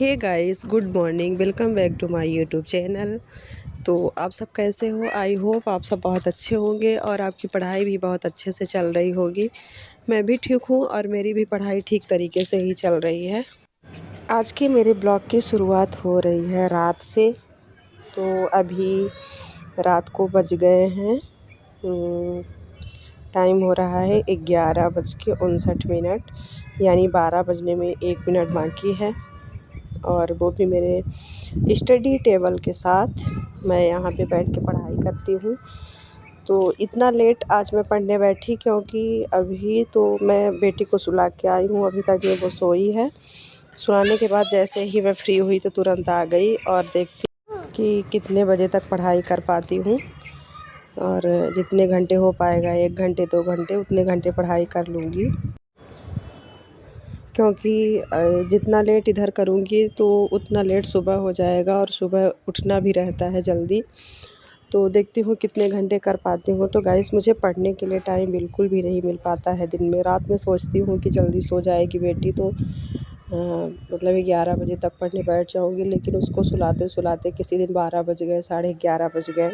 Hey guys, good morning. Welcome back to my YouTube channel. तो आप सब कैसे हो? आई होप आप सब बहुत अच्छे होंगे और आपकी पढ़ाई भी बहुत अच्छे से चल रही होगी। मैं भी ठीक हूँ और मेरी भी पढ़ाई ठीक तरीके से ही चल रही है। आज के मेरे ब्लॉग की शुरुआत हो रही है रात से। तो अभी रात को बज गए हैं, टाइम हो रहा है 11:59, यानी 12 बजने में 1 मिनट बाकी है। और वो भी मेरे स्टडी टेबल के साथ मैं यहाँ पे बैठ के पढ़ाई करती हूँ। तो इतना लेट आज मैं पढ़ने बैठी क्योंकि अभी तो मैं बेटी को सुला के आई हूँ, अभी तक ये वो सोई है। सुलाने के बाद जैसे ही मैं फ्री हुई तो तुरंत आ गई और देखती कि कितने बजे तक पढ़ाई कर पाती हूँ। और जितने घंटे हो पाएगा, 1 घंटे 2 घंटे, उतने घंटे पढ़ाई कर लूँगी। क्योंकि जितना लेट इधर करूँगी तो उतना लेट सुबह हो जाएगा और सुबह उठना भी रहता है जल्दी। तो देखती हूँ कितने घंटे कर पाती हूँ। तो गाइस, मुझे पढ़ने के लिए टाइम बिल्कुल भी नहीं मिल पाता है दिन में। रात में सोचती हूँ कि जल्दी सो जाएगी बेटी तो मतलब 11 बजे तक पढ़ने बैठ जाऊँगी, लेकिन उसको सुलाते-सुलाते किसी दिन 12 बज गए, साढ़े 11 बज गए।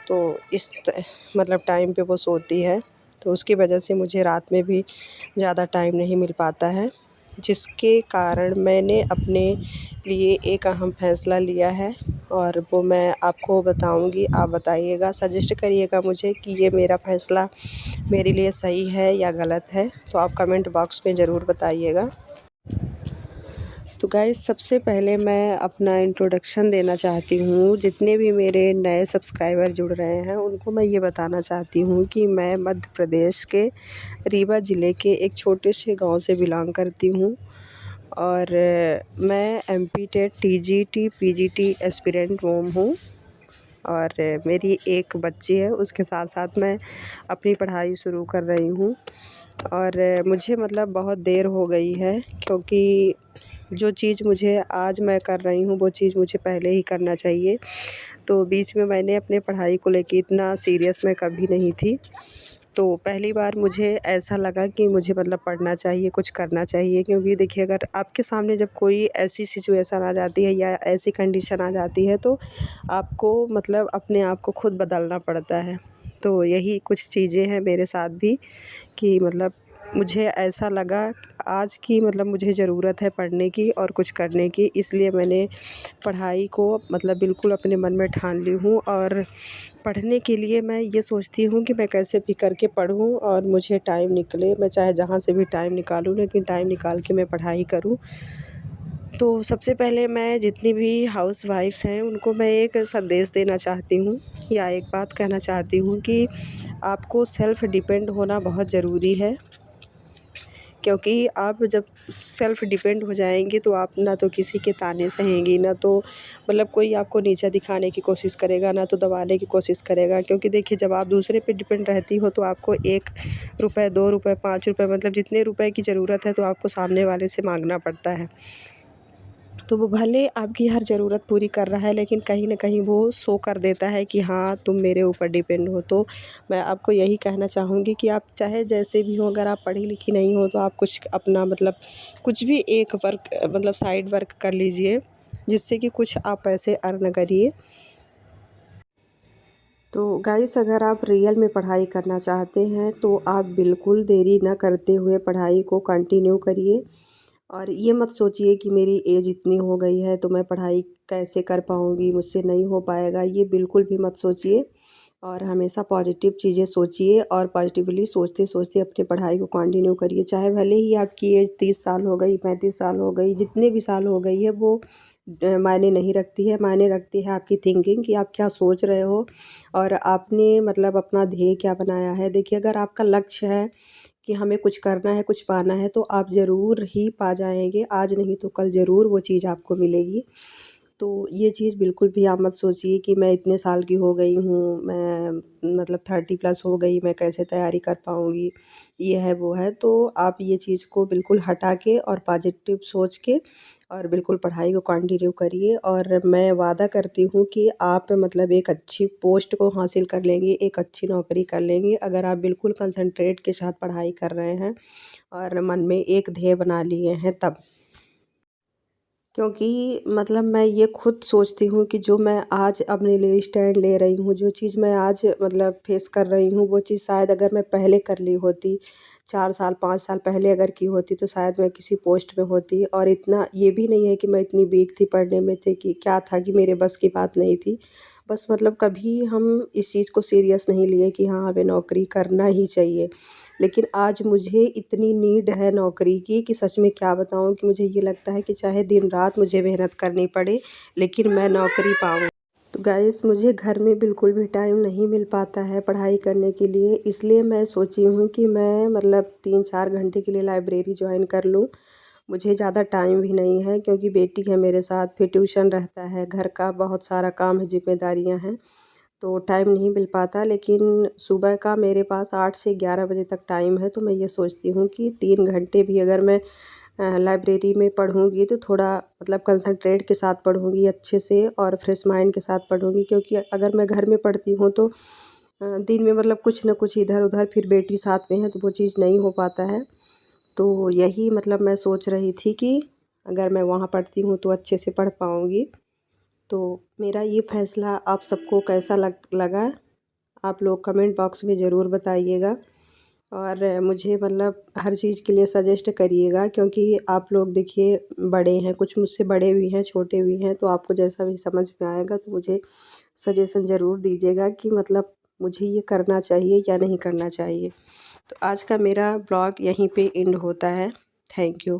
तो मतलब टाइम पे वो सोती है, तो उसकी वजह से मुझे रात में भी ज़्यादा टाइम नहीं मिल पाता है, जिसके कारण मैंने अपने लिए एक अहम फ़ैसला लिया है और वो मैं आपको बताऊंगी। आप बताइएगा, सजेस्ट करिएगा मुझे कि ये मेरा फ़ैसला मेरे लिए सही है या गलत है। तो आप कमेंट बॉक्स में ज़रूर बताइएगा। तो गाइस, सबसे पहले मैं अपना इंट्रोडक्शन देना चाहती हूँ। जितने भी मेरे नए सब्सक्राइबर जुड़ रहे हैं उनको मैं ये बताना चाहती हूँ कि मैं मध्य प्रदेश के रीवा ज़िले के एक छोटे से गांव से बिलोंग करती हूँ। और मैं MP TET TGT PGT aspirant mom हूँ। और मेरी एक बच्ची है, उसके साथ साथ मैं अपनी पढ़ाई शुरू कर रही हूँ। और मुझे मतलब बहुत देर हो गई है, क्योंकि जो चीज़ मुझे आज मैं कर रही हूँ वो चीज़ मुझे पहले ही करना चाहिए। तो बीच में मैंने अपने पढ़ाई को लेके इतना सीरियस मैं कभी नहीं थी। तो पहली बार मुझे ऐसा लगा कि मुझे मतलब पढ़ना चाहिए, कुछ करना चाहिए। क्योंकि देखिए, अगर आपके सामने जब कोई ऐसी सिचुएशन आ जाती है या ऐसी कंडीशन आ जाती है तो आपको मतलब अपने आप को खुद बदलना पड़ता है। तो यही कुछ चीज़ें हैं मेरे साथ भी कि मतलब मुझे ऐसा लगा आज की मतलब मुझे ज़रूरत है पढ़ने की और कुछ करने की, इसलिए मैंने पढ़ाई को मतलब बिल्कुल अपने मन में ठान ली हूँ। और पढ़ने के लिए मैं ये सोचती हूँ कि मैं कैसे भी करके पढूँ और मुझे टाइम निकले, मैं चाहे जहाँ से भी टाइम निकालूँ, लेकिन टाइम निकाल के मैं पढ़ाई करूँ। तो सबसे पहले मैं जितनी भी हाउसवाइफ्स हैं उनको मैं एक संदेश देना चाहती हूँ या एक बात कहना चाहती हूँ कि आपको सेल्फ़ डिपेंड होना बहुत ज़रूरी है। क्योंकि आप जब सेल्फ़ डिपेंड हो जाएंगी तो आप ना तो किसी के ताने सहेंगी, ना तो मतलब कोई आपको नीचा दिखाने की कोशिश करेगा, ना तो दबाने की कोशिश करेगा। क्योंकि देखिए, जब आप दूसरे पे डिपेंड रहती हो तो आपको 1 रुपये, 2 रुपये, 5 रुपये, मतलब जितने रुपए की ज़रूरत है तो आपको सामने वाले से मांगना पड़ता है। तो वो भले आपकी हर ज़रूरत पूरी कर रहा है, लेकिन कहीं न कहीं वो शो कर देता है कि हाँ, तुम मेरे ऊपर डिपेंड हो। तो मैं आपको यही कहना चाहूँगी कि आप चाहे जैसे भी हो, अगर आप पढ़ी लिखी नहीं हो तो आप कुछ अपना मतलब कुछ भी एक वर्क मतलब साइड वर्क कर लीजिए, जिससे कि कुछ आप पैसे अर्न करिए। तो गाइस, अगर आप रियल में पढ़ाई करना चाहते हैं तो आप बिल्कुल देरी ना करते हुए पढ़ाई को कंटिन्यू करिए। और ये मत सोचिए कि मेरी एज इतनी हो गई है तो मैं पढ़ाई कैसे कर पाऊँगी, मुझसे नहीं हो पाएगा, ये बिल्कुल भी मत सोचिए। और हमेशा पॉजिटिव चीज़ें सोचिए और पॉजिटिवली सोचते-सोचते अपनी पढ़ाई को कंटिन्यू करिए। चाहे भले ही आपकी एज 30 साल हो गई, 35 साल हो गई, जितने भी साल हो गई है, वो मायने नहीं रखती है। मायने रखती है आपकी थिंकिंग कि आप क्या सोच रहे हो और आपने मतलब अपना ध्येय क्या बनाया है। देखिए, अगर आपका लक्ष्य है कि हमें कुछ करना है, कुछ पाना है, तो आप ज़रूर ही पा जाएँगे। आज नहीं तो कल ज़रूर वो चीज़ आपको मिलेगी। तो ये चीज़ बिल्कुल भी आप मत सोचिए कि मैं इतने साल की हो गई हूँ, मैं मतलब 30 प्लस हो गई, मैं कैसे तैयारी कर पाऊँगी, ये है, वो है। तो आप ये चीज़ को बिल्कुल हटा के और पॉजिटिव सोच के और बिल्कुल पढ़ाई को कंटिन्यू करिए। और मैं वादा करती हूँ कि आप मतलब एक अच्छी पोस्ट को हासिल कर लेंगी, एक अच्छी नौकरी कर लेंगी, अगर आप बिल्कुल कंसंट्रेट के साथ पढ़ाई कर रहे हैं और मन में एक ध्येय बना लिए हैं तब। क्योंकि मतलब मैं ये खुद सोचती हूँ कि जो मैं आज अपने लिए स्टैंड ले रही हूँ, जो चीज़ मैं आज मतलब फेस कर रही हूँ, वो चीज़ शायद अगर मैं पहले कर ली होती, 4 साल 5 साल पहले अगर की होती तो शायद मैं किसी पोस्ट पे होती। और इतना ये भी नहीं है कि मैं इतनी वीक थी पढ़ने में, थी कि क्या था कि मेरे बस की बात नहीं थी। बस मतलब कभी हम इस चीज़ को सीरियस नहीं लिए कि हाँ, हमें नौकरी करना ही चाहिए। लेकिन आज मुझे इतनी नीड है नौकरी की कि सच में क्या बताऊँ, कि मुझे ये लगता है कि चाहे दिन रात मुझे मेहनत करनी पड़े, लेकिन मैं नौकरी पाऊँ। तो गाइस, मुझे घर में बिल्कुल भी टाइम नहीं मिल पाता है पढ़ाई करने के लिए, इसलिए मैं सोची हूँ कि मैं मतलब 3-4 घंटे के लिए लाइब्रेरी ज्वाइन कर लूँ। मुझे ज़्यादा टाइम भी नहीं है क्योंकि बेटी है मेरे साथ, फिर ट्यूशन रहता है, घर का बहुत सारा काम है, ज़िम्मेदारियाँ हैं, तो टाइम नहीं मिल पाता। लेकिन सुबह का मेरे पास 8 से 11 बजे तक टाइम है, तो मैं ये सोचती हूँ कि 3 घंटे भी अगर मैं लाइब्रेरी में पढ़ूँगी तो थोड़ा मतलब कंसंट्रेट के साथ पढ़ूँगी अच्छे से और फ्रेश माइंड के साथ पढ़ूँगी। क्योंकि अगर मैं घर में पढ़ती हूँ तो दिन में मतलब कुछ न कुछ इधर-उधर, फिर बेटी साथ में है तो वो चीज़ नहीं हो पाता है। तो यही मतलब मैं सोच रही थी कि अगर मैं वहाँ पढ़ती हूँ तो अच्छे से पढ़ पाऊँगी। तो मेरा ये फ़ैसला आप सबको कैसा लगा, आप लोग कमेंट बॉक्स में ज़रूर बताइएगा। और मुझे मतलब हर चीज़ के लिए सजेस्ट करिएगा, क्योंकि आप लोग देखिए बड़े हैं, कुछ मुझसे बड़े भी हैं, छोटे भी हैं, तो आपको जैसा भी समझ में आएगा तो मुझे सजेशन ज़रूर दीजिएगा कि मतलब मुझे ये करना चाहिए या नहीं करना चाहिए। तो आज का मेरा ब्लॉग यहीं पे एंड होता है। Thank you.